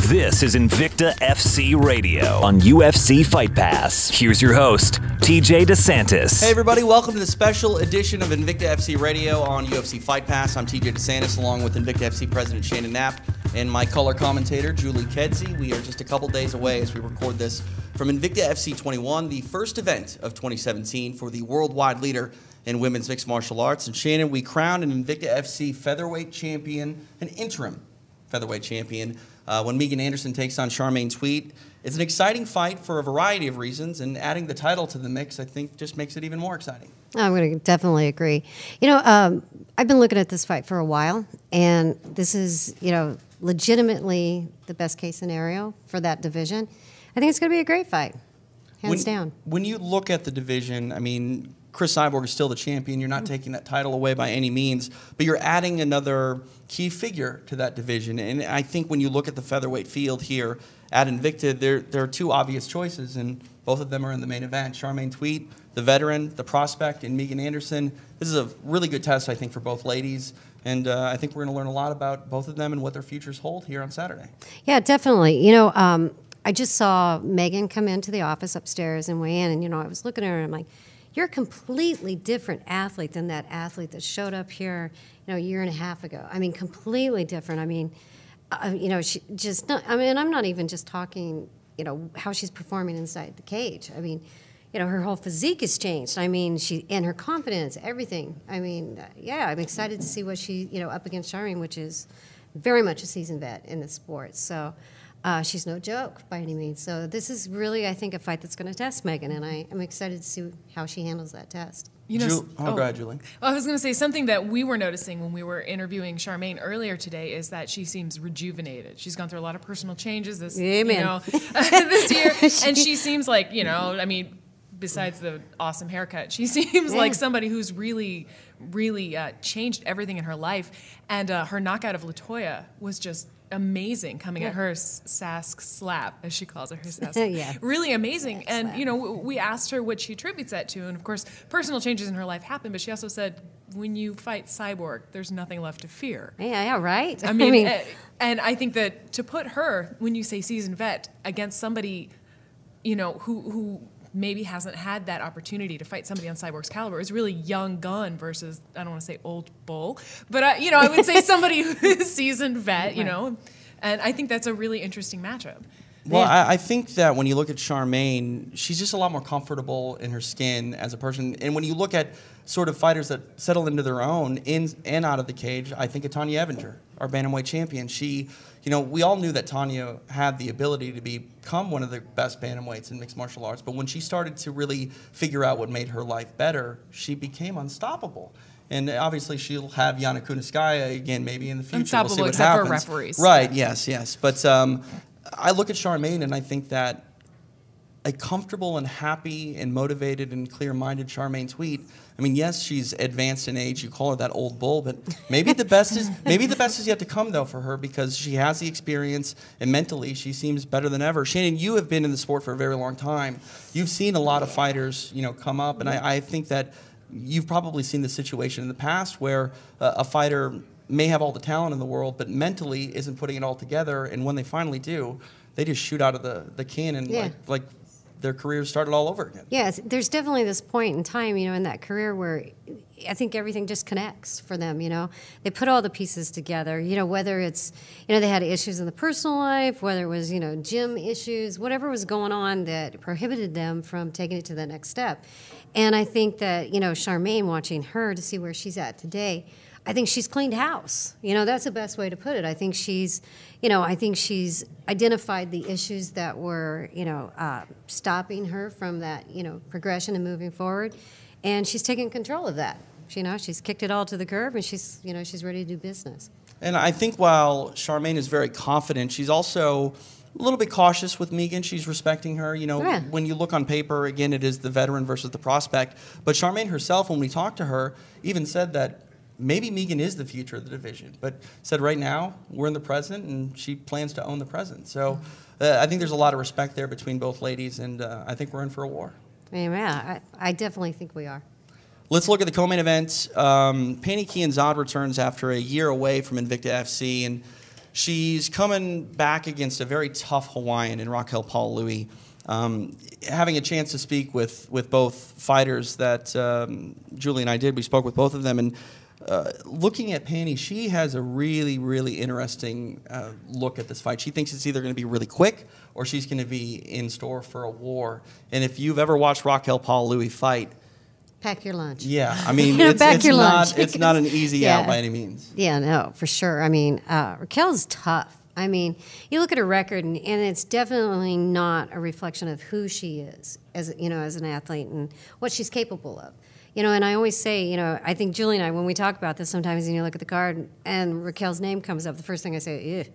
This is Invicta FC Radio on UFC Fight Pass. Here's your host, TJ DeSantis. Hey everybody, welcome to the special edition of Invicta FC Radio on UFC Fight Pass. I'm TJ DeSantis along with Invicta FC President Shannon Knapp and my color commentator, Julie Kedzie. We are just a couple days away as we record this from Invicta FC 21, the first event of 2017 for the worldwide leader in women's mixed martial arts. And Shannon, we crowned an Invicta FC featherweight champion, an interim featherweight champion, when Megan Anderson takes on Charmaine Tweet. It's an exciting fight for a variety of reasons, and adding the title to the mix, I think, just makes it even more exciting. I'm going to definitely agree. You know, I've been looking at this fight for a while, and this is, you know, legitimately the best case scenario for that division. I think it's going to be a great fight, hands down. When you look at the division, I mean, Chris Cyborg is still the champion. You're not taking that title away by any means, but you're adding another key figure to that division. And I think when you look at the featherweight field here at Invicta, there are two obvious choices, and both of them are in the main event. Charmaine Tweet, the veteran, the prospect, and Megan Anderson. This is a really good test, I think, for both ladies. And I think we're going to learn a lot about both of them and what their futures hold here on Saturday. Yeah, definitely. You know, I just saw Megan come into the office upstairs and weigh in, and, you know, I was looking at her and I'm like, you're a completely different athlete than that athlete that showed up here, you know, a year and a half ago. I mean, completely different. I mean, you know, she just not, I mean, I'm not even just talking, you know, how she's performing inside the cage. I mean, you know, her whole physique has changed. I mean, and her confidence, everything. I mean, yeah, I'm excited to see what she, you know, up against Charmaine, which is very much a seasoned vet in the sport. So she's no joke by any means. So this is really, I think, a fight that's going to test Megan, and I'm excited to see how she handles that test. You know, go ahead, Julie. I was going to say something that we were noticing when we were interviewing Charmaine earlier today is that she seems rejuvenated. She's gone through a lot of personal changes this, you know, this year, and she seems like, you know, I mean, besides the awesome haircut, she seems like somebody who's really changed everything in her life. And her knockout of Latoya was just amazing, coming at her Sask slap, as she calls it, her Sask. Really amazing. And, you know, we asked her what she attributes that to. And, of course, personal changes in her life happened. But she also said, when you fight Cyborg, there's nothing left to fear. Yeah, right. I mean, and I think that to put her, when you say seasoned vet, against somebody, you know, who maybe hasn't had that opportunity to fight somebody on Cyborg's caliber, is really young gun versus, I don't want to say old bull, but, you know, I would say somebody who's seasoned vet, you know, and I think that's a really interesting matchup. Well, I think that when you look at Charmaine, she's just a lot more comfortable in her skin as a person. And when you look at sort of fighters that settle into their own in and out of the cage, I think of Tanya Evinger, our bantamweight champion. She, you know, we all knew that Tanya had the ability to become one of the best bantamweights in mixed martial arts, but when she started to really figure out what made her life better, she became unstoppable. And obviously she'll have Yana Kunitskaya again maybe in the future. Unstoppable, we'll see what except happens. for referees. Right, yes. But I look at Charmaine and I think that a comfortable and happy and motivated and clear-minded Charmaine Tweet, I mean, yes, she's advanced in age. You call her that old bull, but maybe the best is yet to come though for her, because she has the experience and mentally she seems better than ever. Shannon, you have been in the sport for a very long time. You've seen a lot of fighters, you know, come up, and I think that you've probably seen the situation in the past where a fighter may have all the talent in the world, but mentally isn't putting it all together, and when they finally do, they just shoot out of the cannon like their careers started all over again. Yes, there's definitely this point in time, you know, in that career where I think everything just connects for them, you know. They put all the pieces together, you know, whether it's, you know, they had issues in the personal life, whether it was, you know, gym issues, whatever was going on that prohibited them from taking it to the next step. And I think that, you know, Charmaine, watching her to see where she's at today, I think she's cleaned house. You know, that's the best way to put it. I think she's, you know, identified the issues that were, you know, stopping her from that, you know, progression and moving forward. And she's taken control of that. You know, she's kicked it all to the curb, and she's, you know, she's ready to do business. And I think while Charmaine is very confident, she's also a little bit cautious with Megan. She's respecting her. You know, when you look on paper, again, it is the veteran versus the prospect. But Charmaine herself, when we talked to her, even said that maybe Megan is the future of the division, but said right now we're in the present and she plans to own the present. So I think there's a lot of respect there between both ladies, and I think we're in for a war. Yeah, I definitely think we are. Let's look at the co-main event. Pannie Kianzad returns after a year away from Invicta FC, and She's coming back against a very tough Hawaiian in Raquel Paului. Having a chance to speak with both fighters that Julie and I did, we spoke with both of them, and looking at Pani, she has a really, really interesting look at this fight. She thinks it's either going to be really quick or she's going to be in store for a war. And if you've ever watched Raquel Paului fight, pack your lunch. Yeah, I mean, it's not an easy out by any means. Yeah, no, for sure. I mean, Raquel's tough. I mean, you look at her record, and it's definitely not a reflection of who she is as an athlete and what she's capable of. And I always say, I think Julie and I, when we talk about this sometimes, and you look at the card and Raquel's name comes up, the first thing I say, ew,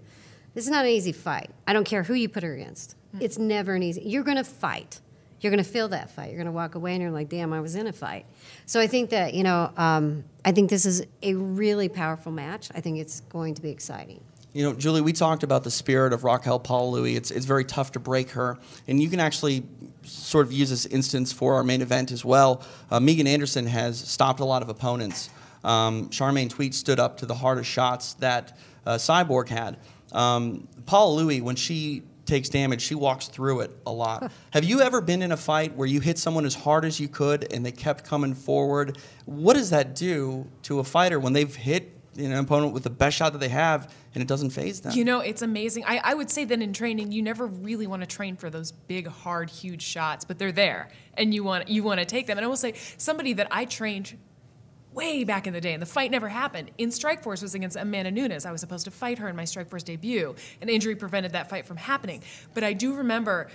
this is not an easy fight. I don't care who you put her against. It's never an easy. You're going to fight. You're going to feel that fight. You're going to walk away and you're like, damn, I was in a fight. So I think that, I think this is a really powerful match. I think it's going to be exciting. Julie, we talked about the spirit of Raquel Paului. It's very tough to break her. And you can actually sort of use this instance for our main event as well. Megan Anderson has stopped a lot of opponents. Charmaine Tweet stood up to the hardest shots that Cyborg had. Paului, when she takes damage, she walks through it a lot. Have you ever been in a fight where you hit someone as hard as you could and they kept coming forward? What does that do to a fighter when they've hit an opponent with the best shot that they have and it doesn't faze them? It's amazing. I would say that in training, you never really want to train for those big, hard, huge shots, but they're there and you want to take them. And I will say, somebody that I trained way back in the day, and the fight never happened. In Strikeforce was against Amanda Nunes. I was supposed to fight her in my Strikeforce debut. An injury prevented that fight from happening. But I do remember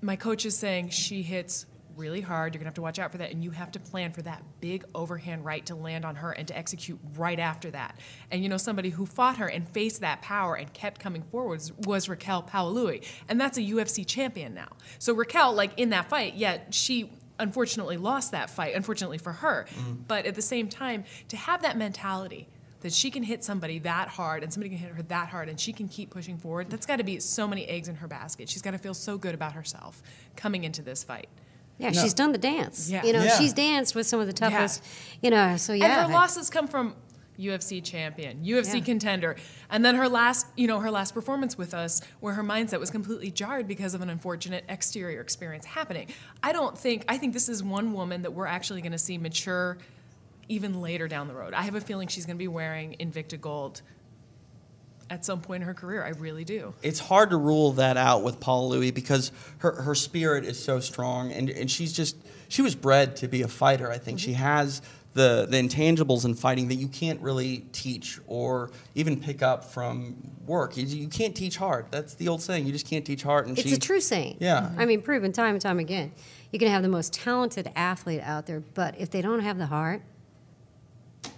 my coaches saying, she hits really hard. You're going to have to watch out for that, and you have to plan for that big overhand right to land on her and to execute right after that. And somebody who fought her and faced that power and kept coming forward was Raquel Paului, and that's a UFC champion now. So Raquel, in that fight, she unfortunately lost that fight, unfortunately for her. But at the same time, to have that mentality that she can hit somebody that hard and somebody can hit her that hard and she can keep pushing forward, that's got to be so many eggs in her basket. She's got to feel so good about herself coming into this fight. Yeah, she's done the dance. Yeah. She's danced with some of the toughest, so And her losses come from UFC champion, UFC contender, and then her last performance with us, where her mindset was completely jarred because of an unfortunate exterior experience happening. I think this is one woman that we're actually going to see mature even later down the road. I have a feeling she's going to be wearing Invicta gold at some point in her career. I really do. It's hard to rule that out with Paului because her spirit is so strong, and she was bred to be a fighter. I think she has the intangibles in fighting that you can't really teach or even pick up from work. You can't teach heart. That's the old saying. You just can't teach heart. And it's a true saying. Yeah. I mean, proven time and time again. You can have the most talented athlete out there, but if they don't have the heart,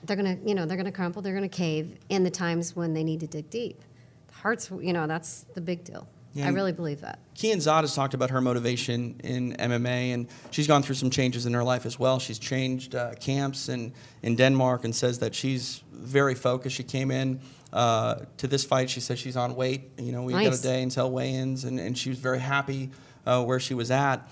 they're gonna crumple. They're gonna cave in the times when they need to dig deep. The heart's, that's the big deal. Yeah, I really believe that. Kian Zad has talked about her motivation in MMA, and she's gone through some changes in her life as well. She's changed camps in Denmark and says that she's very focused. She came in to this fight. She says she's on weight. We got a day until weigh-ins, and she was very happy where she was at.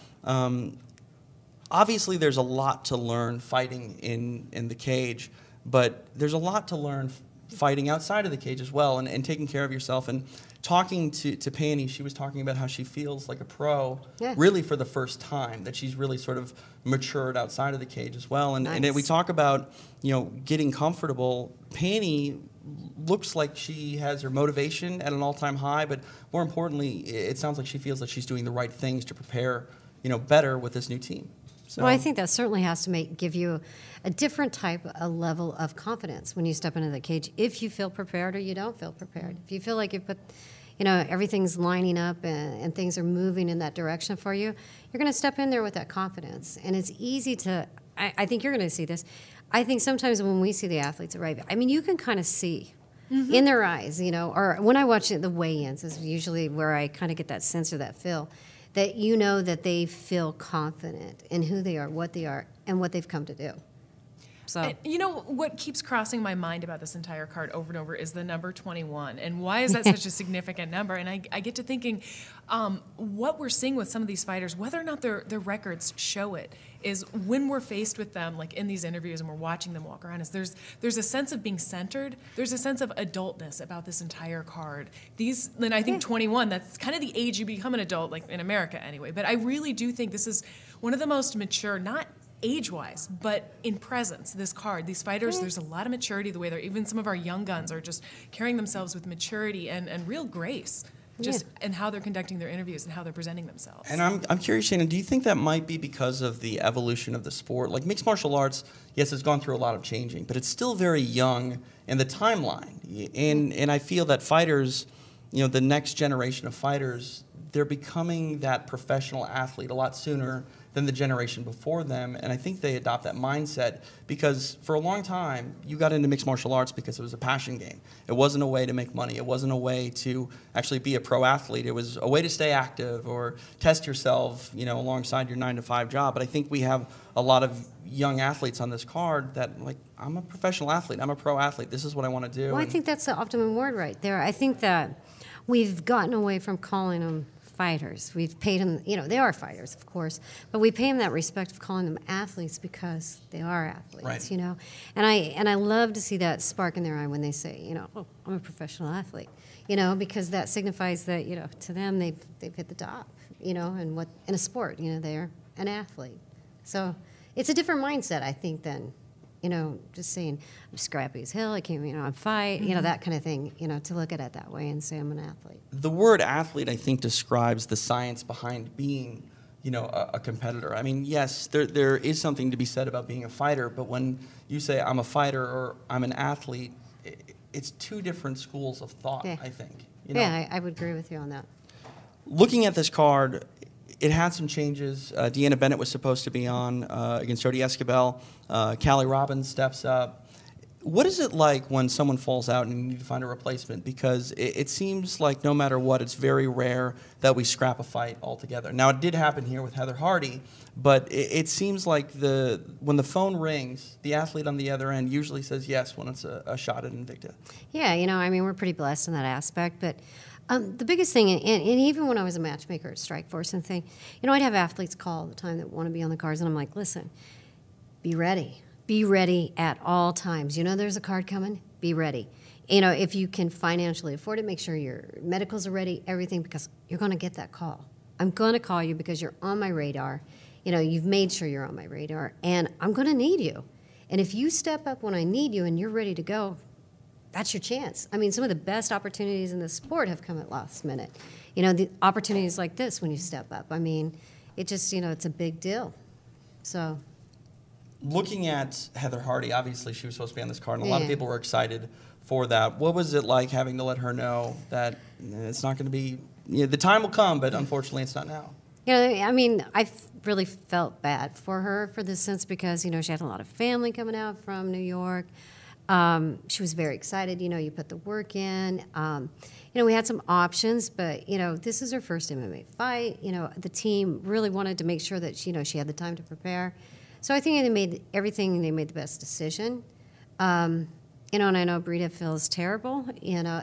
Obviously, there's a lot to learn fighting in the cage, but there's a lot to learn fighting outside of the cage as well, and taking care of yourself. And talking to Pani, she was talking about how she feels like a pro, really for the first time, that she's really sort of matured outside of the cage as well. And, and we talk about, getting comfortable. Pani looks like she has her motivation at an all-time high, but more importantly, it sounds like she feels that she's doing the right things to prepare, better with this new team. So. Well, I think that certainly has to give you a different type of level of confidence when you step into the cage, if you feel prepared or you don't feel prepared. If you feel like you've put, everything's lining up and things are moving in that direction for you, you're going to step in there with that confidence. And it's easy to, I think you're going to see this. I think sometimes when we see the athletes arrive, you can kind of see in their eyes, or when I watch the weigh-ins is usually where I kind of get that sense or that feel. That that they feel confident in who they are, what they are, and what they've come to do. So and you know what keeps crossing my mind about this entire card over and over is the number 21, and why is that such a significant number? And I get to thinking, what we're seeing with some of these fighters, whether or not their records show it, is when we're faced with them, like in these interviews, and we're watching them walk around, is there's a sense of being centered. There's a sense of adultness about this entire card. And I think 21, that's kind of the age you become an adult, like in America anyway. But I really do think this is one of the most mature, not age-wise, but in presence, this card, these fighters, there's a lot of maturity, the way even some of our young guns are just carrying themselves with maturity and real grace. Just in how they're conducting their interviews and how they're presenting themselves. And I'm curious, Shannon, do you think that might be because of the evolution of the sport? Like mixed martial arts, yes, it's gone through a lot of changing, but it's still very young in the timeline. And I feel that fighters, the next generation of fighters, they're becoming that professional athlete a lot sooner than the generation before them. And I think they adopt that mindset because for a long time, you got into mixed martial arts because it was a passion game. It wasn't a way to make money. It wasn't a way to actually be a pro athlete. It was a way to stay active or test yourself, alongside your 9-to-5 job. But I think we have a lot of young athletes on this card that, like, I'm a professional athlete. I'm a pro athlete. This is what I want to do. Well, I think that's the optimum word right there. I think that we've gotten away from calling them fighters. We've paid them, they are fighters, of course, but we pay them that respect of calling them athletes because they are athletes, right. And I love to see that spark in their eye when they say, oh, I'm a professional athlete, because that signifies that, to them they've hit the top, and what in a sport, they're an athlete. So it's a different mindset, I think, than just saying I'm scrappy as hell, I came, I'm fight, that kind of thing, to look at it that way and say I'm an athlete. The word athlete, I think, describes the science behind being, a competitor. I mean, yes, there is something to be said about being a fighter, but when you say I'm a fighter or I'm an athlete, it's two different schools of thought, I think. Yeah, I would agree with you on that. Looking at this card, it had some changes. Deanna Bennett was supposed to be on against Jody Escobar. Callie Robbins steps up. What is it like when someone falls out and you need to find a replacement? Because it seems like no matter what, it's very rare that we scrap a fight altogether. Now, it did happen here with Heather Hardy, but it seems like when the phone rings, the athlete on the other end usually says yes when it's a shot at Invicta. Yeah, we're pretty blessed in that aspect, but the biggest thing, and even when I was a matchmaker at Strikeforce and thing, I'd have athletes call all the time that want to be on the cards, and I'm like, listen, be ready. Be ready at all times. There's a card coming, be ready. If you can financially afford it, make sure your medicals are ready, everything, because you're going to get that call. I'm going to call you because you're on my radar. You've made sure you're on my radar, and I'm going to need you. And if you step up when I need you and you're ready to go, that's your chance. I mean, some of the best opportunities in the sport have come at last minute. The opportunities like this when you step up. I mean, it just, it's a big deal. So, looking at Heather Hardy, obviously she was supposed to be on this card, and a lot of people were excited for that. What was it like having to let her know that it's not going to be, the time will come, but unfortunately it's not now? I really felt bad for her for this sense because, she had a lot of family coming out from New York. She was very excited. You put the work in. We had some options, but, this is her first MMA fight. The team really wanted to make sure that, she had the time to prepare. So I think they made the best decision. And I know Brita feels terrible,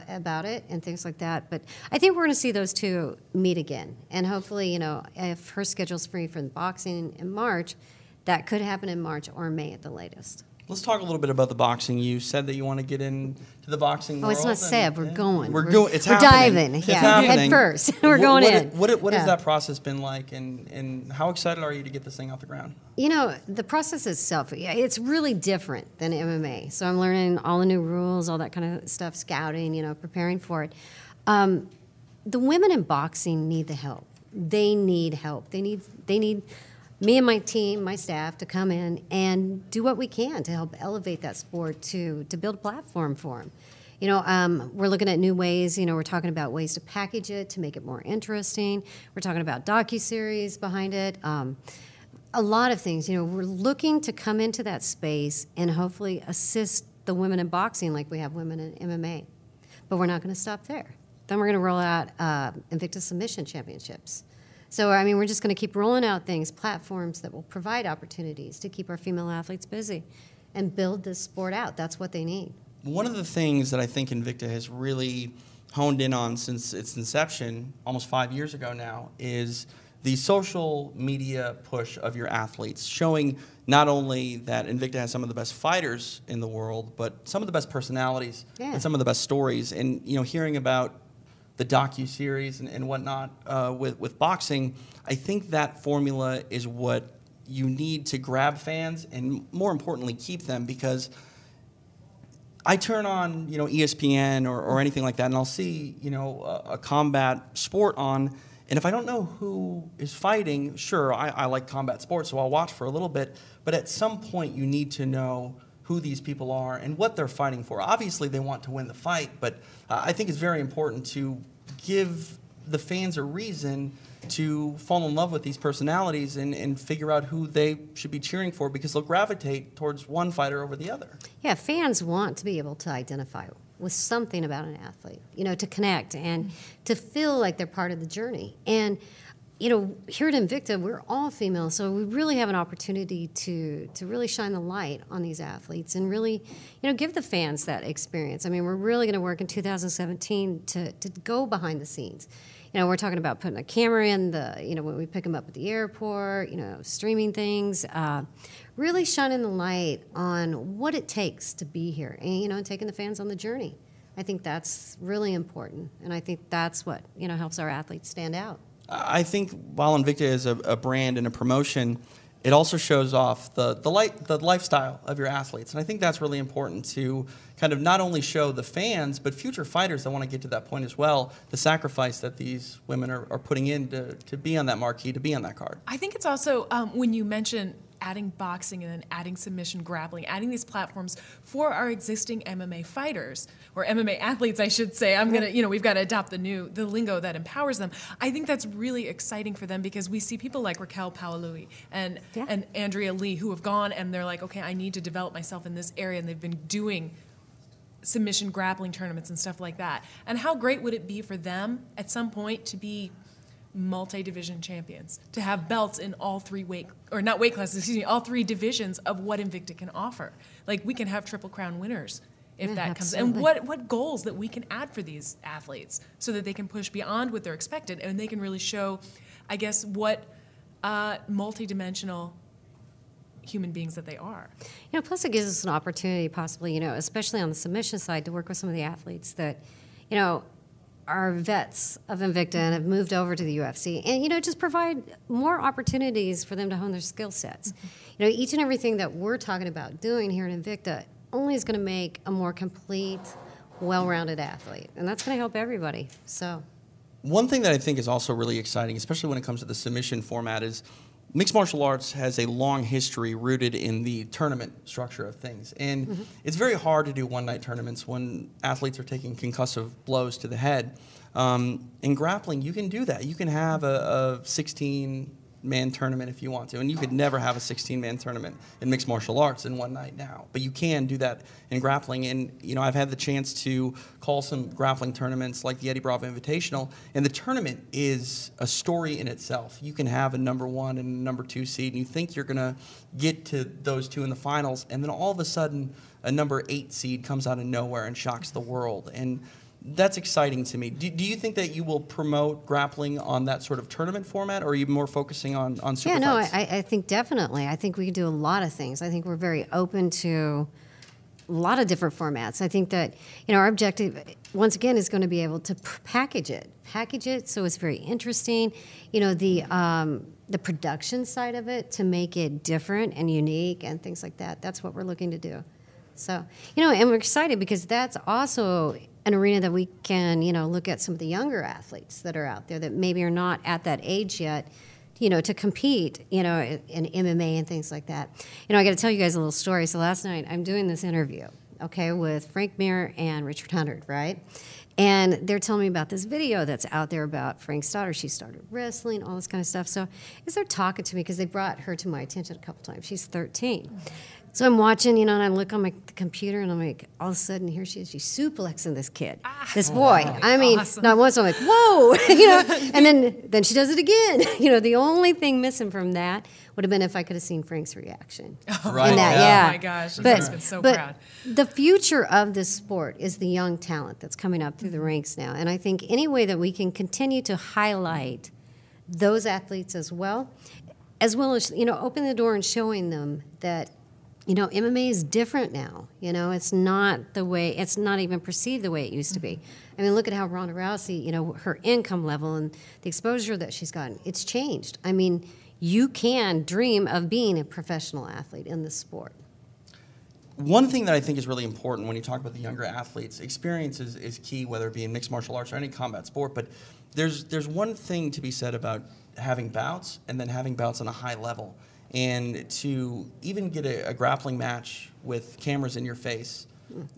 about it and things like that. But I think we're going to see those two meet again. And hopefully, if her schedule's free for the boxing in March, that could happen in March or May at the latest. Let's talk a little bit about the boxing. You said that you want to get into the boxing world. Oh, it's not said. We're going. We're going. It's happening. We're diving. It's happening. Head first. We're going in. What has that process been like, and how excited are you to get this thing off the ground? The process itself, it's really different than MMA. So I'm learning all the new rules, all that kind of stuff, scouting, preparing for it. The women in boxing need the help. They need help. They need me and my team, my staff, to come in and do what we can to help elevate that sport, to build a platform for them. We're looking at new ways. We're talking about ways to package it, to make it more interesting. We're talking about docuseries behind it. A lot of things. We're looking to come into that space and hopefully assist the women in boxing like we have women in MMA. But we're not going to stop there. Then we're going to roll out Invicta Submission Championships. So, we're just going to keep rolling out things, platforms that will provide opportunities to keep our female athletes busy and build this sport out. That's what they need. One of the things that I think Invicta has really honed in on since its inception, almost 5 years ago now, is the social media push of your athletes, showing not only that Invicta has some of the best fighters in the world, but some of the best personalities and some of the best stories. And hearing about the docu-series and whatnot with boxing, I think that formula is what you need to grab fans and, more importantly, keep them, because I turn on ESPN or anything like that, and I'll see a combat sport on, and if I don't know who is fighting, sure, I like combat sports, so I'll watch for a little bit, but at some point you need to know who these people are and what they're fighting for. Obviously they want to win the fight, but I think it's very important to give the fans a reason to fall in love with these personalities and figure out who they should be cheering for, because they'll gravitate towards one fighter over the other. Yeah, fans want to be able to identify with something about an athlete, to connect and to feel like they're part of the journey. And, here at Invicta, we're all female, so we really have an opportunity to really shine the light on these athletes and really, give the fans that experience. I mean, we're really going to work in 2017 to go behind the scenes. We're talking about putting a camera in when we pick them up at the airport, streaming things, really shining the light on what it takes to be here and, taking the fans on the journey. I think that's really important, and I think that's what, helps our athletes stand out. I think while Invicta is a brand and a promotion, it also shows off the lifestyle of your athletes. And I think that's really important to kind of not only show the fans, but future fighters that want to get to that point as well, the sacrifice that these women are putting in to be on that marquee, to be on that card. I think it's also, when you mention adding boxing and then adding submission grappling, adding these platforms for our existing MMA fighters, or MMA athletes, I should say. We've got to adopt the lingo that empowers them. I think that's really exciting for them, because we see people like Raquel Paolui and Andrea Lee who have gone and they're like, okay, I need to develop myself in this area, and they've been doing submission grappling tournaments and stuff like that. And how great would it be for them at some point to be multi-division champions, to have belts in all three all three divisions of what Invicta can offer. Like, we can have Triple Crown winners if that comes. And what goals that we can add for these athletes so that they can push beyond what they're expected, and they can really show, I guess, what multi-dimensional human beings that they are. Plus it gives us an opportunity possibly, especially on the submission side, to work with some of the athletes that, are vets of Invicta and have moved over to the UFC, and just provide more opportunities for them to hone their skill sets. Each and everything that we're talking about doing here at Invicta only is going to make a more complete, well-rounded athlete, and that's going to help everybody. So, one thing that I think is also really exciting, especially when it comes to the submission format, is mixed martial arts has a long history rooted in the tournament structure of things. And it's very hard to do one-night tournaments when athletes are taking concussive blows to the head. In grappling, you can do that. You can have a 16-man tournament if you want to, and you could never have a 16-man tournament in mixed martial arts in one night now. But you can do that in grappling. And, I've had the chance to call some grappling tournaments like the Eddie Bravo Invitational, and the tournament is a story in itself. You can have a number 1 and a number 2 seed, and you think you're going to get to those two in the finals, and then all of a sudden a number 8 seed comes out of nowhere and shocks the world. And that's exciting to me. Do you think that you will promote grappling on that sort of tournament format, or are you more focusing on super fights? I think definitely. I think we can do a lot of things. I think we're very open to a lot of different formats. I think that, our objective, once again, is going to be able to package it so it's very interesting. The production side of it, to make it different and unique and things like that. That's what we're looking to do. So, and we're excited because that's also an arena that we can, look at some of the younger athletes that are out there that maybe are not at that age yet, to compete, in MMA and things like that. I got to tell you guys a little story. So last night I'm doing this interview, with Frank Mir and Richard Hunterd, right? And they're telling me about this video that's out there about Frank's daughter. She started wrestling, all this kind of stuff. So as they're talking to me, because they brought her to my attention a couple times, she's 13. So I'm watching, and I look on my computer, and I'm like, all of a sudden, here she is. She's suplexing this kid, this boy. I mean, awesome. not once. I'm like, whoa, and then she does it again. The only thing missing from that would have been if I could have seen Frank's reaction. Right. Yeah. Oh my gosh, he must have been so proud. The future of this sport is the young talent that's coming up through the ranks now, and I think any way that we can continue to highlight those athletes as well as open the door and showing them that. MMA is different now. It's not even perceived the way it used to be. I mean, look at how Ronda Rousey, her income level and the exposure that she's gotten, it's changed. I mean, you can dream of being a professional athlete in this sport. One thing that I think is really important when you talk about the younger athletes, experience is key, whether it be in mixed martial arts or any combat sport, but there's one thing to be said about having bouts and then having bouts on a high level. And to even get a grappling match with cameras in your face,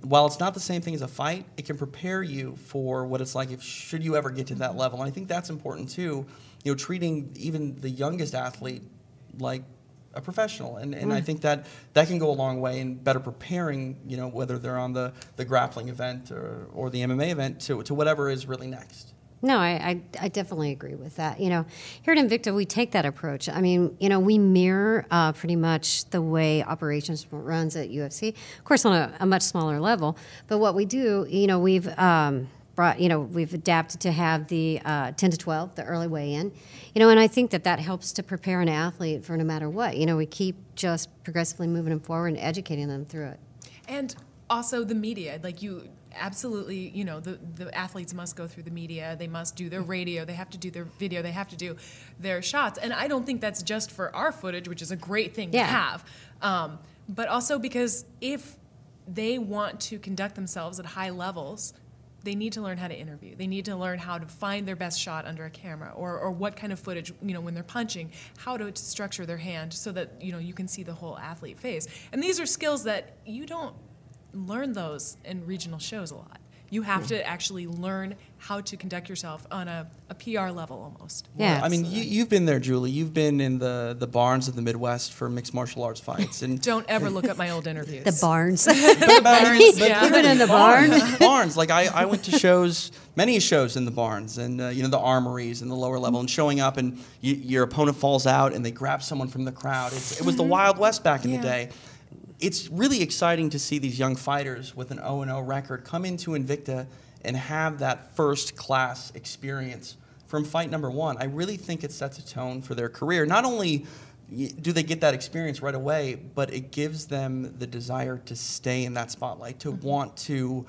while it's not the same thing as a fight, it can prepare you for what it's like should you ever get to that level. And I think that's important too, treating even the youngest athlete like a professional. And I think that can go a long way in better preparing, whether they're on the grappling event or the MMA event to whatever is really next. No, I definitely agree with that. Here at Invicta, we take that approach. I mean, we mirror pretty much the way operations runs at UFC, of course, on a much smaller level. But what we do, we've we've adapted to have the 10 to 12, the early weigh-in, and I think that helps to prepare an athlete for no matter what. We keep just progressively moving them forward and educating them through it. And also the media, absolutely, the athletes must go through the media. They must do their radio. They have to do their video. They have to do their shots. And I don't think that's just for our footage, which is a great thing to have, but also because if they want to conduct themselves at high levels, they need to learn how to interview. They need to learn how to find their best shot under a camera, or what kind of footage, when they're punching, how to structure their hand so that, you can see the whole athlete face. And these are skills that you don't learn those in regional shows a lot. You have to actually learn how to conduct yourself on a PR level almost. Yeah. Well, I mean, you've been there, Julie. You've been in the barns of the Midwest for mixed martial arts fights. And don't ever look at my old interviews. The barns. Barns, yeah. You've been in the barns. Barns. Like I went to many shows in the barns, and the armories and the lower level, and showing up, and your opponent falls out, and they grab someone from the crowd. It was the Wild West back in the day. It's really exciting to see these young fighters with an 0-0 record come into Invicta and have that first-class experience from fight number one. I really think it sets a tone for their career. Not only do they get that experience right away, but it gives them the desire to stay in that spotlight, to want to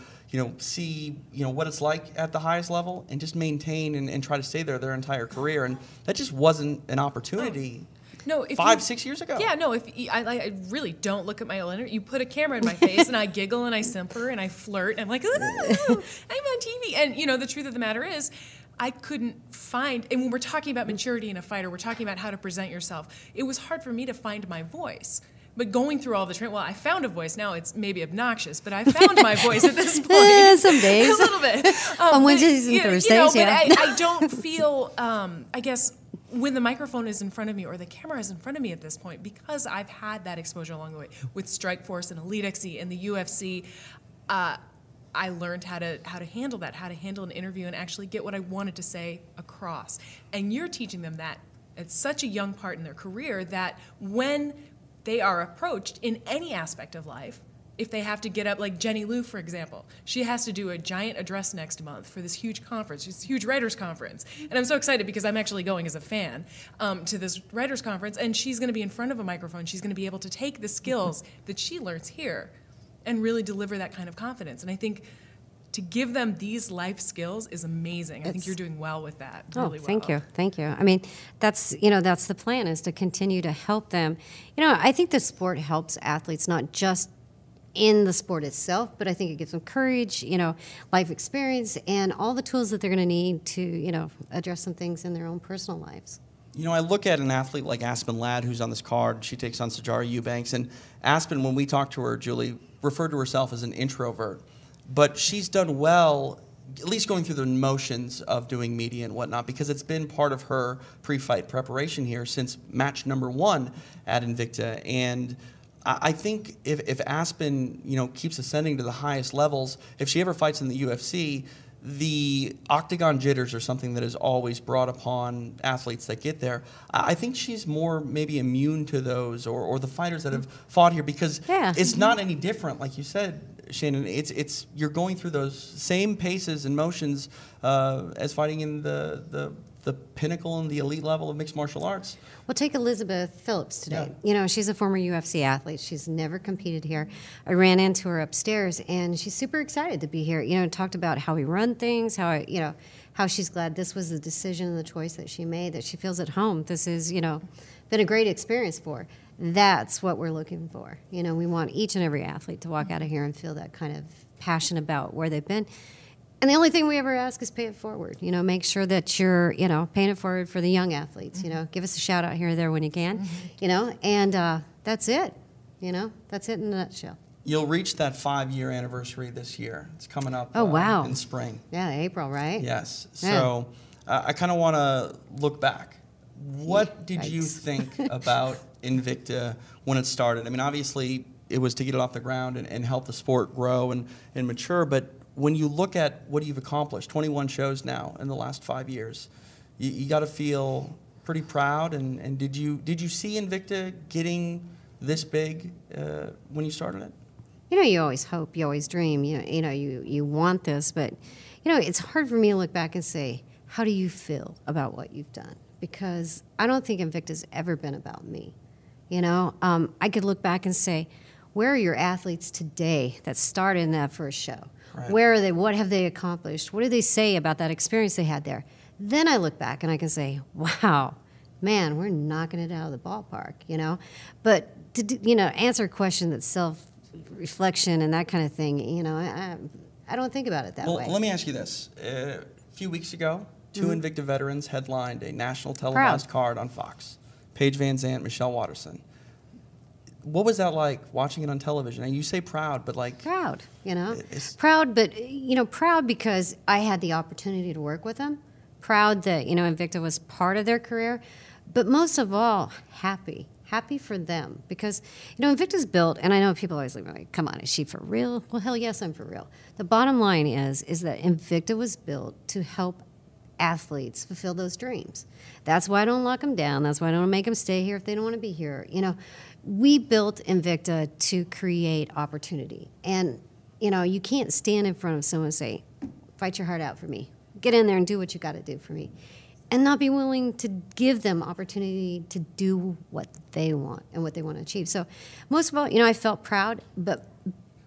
see what it's like at the highest level and just maintain and try to stay there their entire career. And that just wasn't an opportunity. No, 6 years ago. Yeah, no. I really don't look at my old interview. You put a camera in my face, and I giggle and I simper and I flirt. And I'm like, ooh, I'm on TV. And the truth of the matter is, I couldn't find. And when we're talking about maturity in a fighter, we're talking about how to present yourself. It was hard for me to find my voice. But going through all the training, I found a voice. Now it's maybe obnoxious, but I found my voice at this point. Some days, a little bit. On Wednesdays and Thursdays, but I don't feel. I guess. When the microphone is in front of me or the camera is in front of me at this point, because I've had that exposure along the way with Strikeforce and Elite XC and the UFC, I learned how to handle that, how to handle an interview and actually get what I wanted to say across. And you're teaching them that at such a young part in their career that when they are approached in any aspect of life, if they have to get up, like Jenny Liu, for example, she has to do a giant address next month for this huge conference, this huge writers' conference. And I'm so excited because I'm actually going as a fan to this writers' conference, and she's going to be in front of a microphone. She's going to be able to take the skills that she learns here and really deliver that kind of confidence. And I think to give them these life skills is amazing. I think you're doing well with that. Really well. Thank you. I mean, that's the plan, is to continue to help them. I think the sport helps athletes not just in the sport itself, but I think it gives them courage, life experience, and all the tools that they're going to need to, address some things in their own personal lives. I look at an athlete like Aspen Ladd, who's on this card. She takes on Sijara Eubanks. And Aspen, when we talked to her, Julie, referred to herself as an introvert. But she's done well, at least going through the motions of doing media and whatnot, because it's been part of her pre-fight preparation here since match number one at Invicta. And I think if Aspen, keeps ascending to the highest levels, if she ever fights in the UFC, the octagon jitters are something that is always brought upon athletes that get there. I think she's more maybe immune to those, or the fighters that have fought here, because it's not any different, like you said, Shannon. It's you're going through those same paces and motions as fighting in the pinnacle and the elite level of mixed martial arts. Well, take Elizabeth Phillips today. Yeah. She's a former UFC athlete. She's never competed here. I ran into her upstairs, and she's super excited to be here. Talked about how we run things, how she's glad this was the decision and the choice that she made, that she feels at home. This has, been a great experience for her. That's what we're looking for. We want each and every athlete to walk out of here and feel that kind of passion about where they've been. And the only thing we ever ask is pay it forward. Make sure that you're, paying it forward for the young athletes. Give us a shout out here or there when you can. And that's it. That's it in a nutshell. You'll reach that 5-year anniversary this year. It's coming up. Oh, wow. In spring. Yeah, April, right? Yes. So I kind of want to look back. What did you think about Invicta when it started? I mean, obviously, it was to get it off the ground and help the sport grow and mature, but when you look at what you've accomplished, 21 shows now in the last 5 years, you got to feel pretty proud. And did you see Invicta getting this big when you started it? You always hope, you always dream. You want this, but it's hard for me to look back and say, how do you feel about what you've done? Because I don't think Invicta's ever been about me. I could look back and say, where are your athletes today that started in that first show? Right. Where are they? What have they accomplished? What do they say about that experience they had there? Then I look back and I can say, wow, man, we're knocking it out of the ballpark, But to answer a question that's self-reflection and that kind of thing, I don't think about it that way. Well, let me ask you this. A few weeks ago, 2 Invicta veterans headlined a national televised card on Fox. Paige Van Zandt, Michelle Watterson. What was that like watching it on television? And you say proud, but like... Proud, Proud, but, proud because I had the opportunity to work with them. Proud that, Invicta was part of their career. But most of all, happy. Happy for them. Because, Invicta's built, and I know people always like, come on, is she for real? Well, hell yes, I'm for real. The bottom line is that Invicta was built to help athletes fulfill those dreams. That's why I don't lock them down. That's why I don't make them stay here if they don't want to be here. We built Invicta to create opportunity. And, you can't stand in front of someone and say, fight your heart out for me. Get in there and do what you got to do for me. And not be willing to give them opportunity to do what they want and what they want to achieve. So most of all, I felt proud, but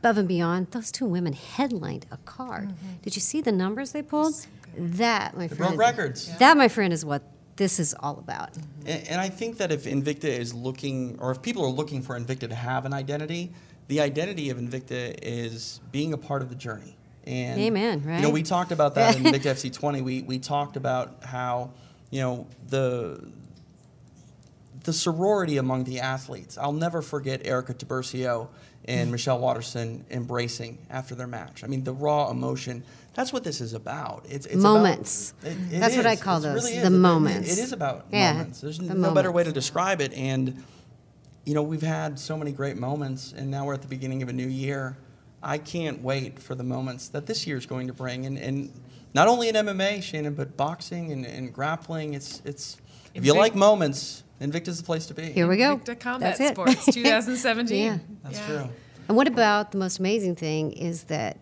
above and beyond, those 2 women headlined a card. Did you see the numbers they pulled? That, my friend. They broke records. That, my friend, is what this is all about. And I think that if Invicta is looking, or if people are looking for Invicta to have an identity, the identity of Invicta is being a part of the journey. And, amen, right? We talked about that in Invicta FC 20. We talked about how, the sorority among the athletes. I'll never forget Erica Tiburcio and Michelle Watterson embracing after their match. I mean, the raw emotion. That's what this is about. It's moments. About, That's what I call those, really the moments. It is about moments. There's no better way to describe it. And, we've had so many great moments, and now we're at the beginning of a new year. I can't wait for the moments that this year is going to bring. And not only in MMA, Shannon, but boxing and grappling. It's if you like moments, Invicta's the place to be. Here we go. Invicta Combat That's it. Sports 2017. Yeah. That's true. And what about the most amazing thing is that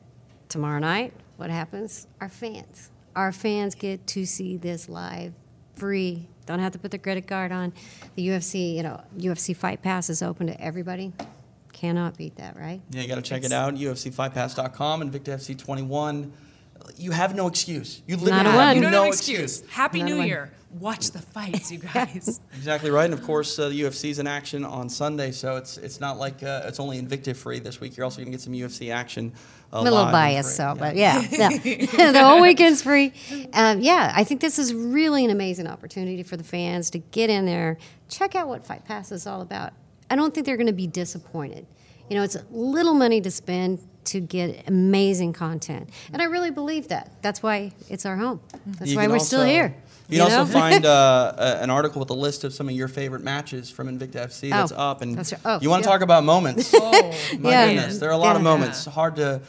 tomorrow night, what happens? Our fans get to see this live, free. Don't have to put their credit card on. The UFC, UFC Fight Pass is open to everybody. Cannot beat that, right? Yeah, you got to check it out. UFCFightPass.com and Invicta FC 21. You have no excuse. You literally have you don't no have excuse. Happy Not New a one. Year. Watch the fights, you guys. Exactly right. And of course, the UFC's in action on Sunday, so it's not like it's only Invicta free this week. You're also going to get some UFC action. I'm a little biased, but yeah. The whole weekend's free. I think this is really an amazing opportunity for the fans to get in there, check out what Fight Pass is all about. I don't think they're going to be disappointed. It's a little money to spend to get amazing content. And I really believe that. That's why it's our home. That's why we're still here. You can also find an article with a list of some of your favorite matches from Invicta FC that's up. And you want to talk about moments? Oh, my goodness. There are a lot of moments. Hard to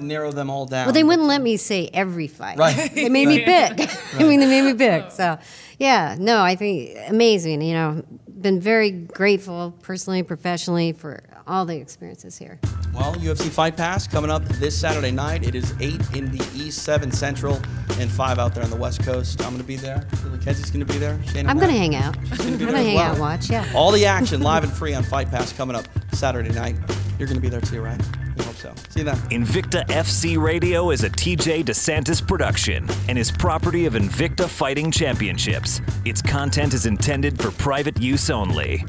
narrow them all down. Well, they wouldn't let me say every fight. Right. They made me pick. I mean, they made me pick. So, yeah, no, I think amazing. You know, been very grateful personally, professionally for all the experiences here. Well, UFC Fight Pass coming up this Saturday night. It is 8 in the East, 7 Central, and 5 out there on the West Coast. I'm going to be there. Kedze's going to be there. Shannon, I'm going to hang out. She's going to be I'm there going to as hang well. out and watch, yeah. All the action live and free on Fight Pass coming up Saturday night. You're going to be there too, right? We hope so. See you then. Invicta FC Radio is a TJ DeSantis production and is property of Invicta Fighting Championships. Its content is intended for private use only.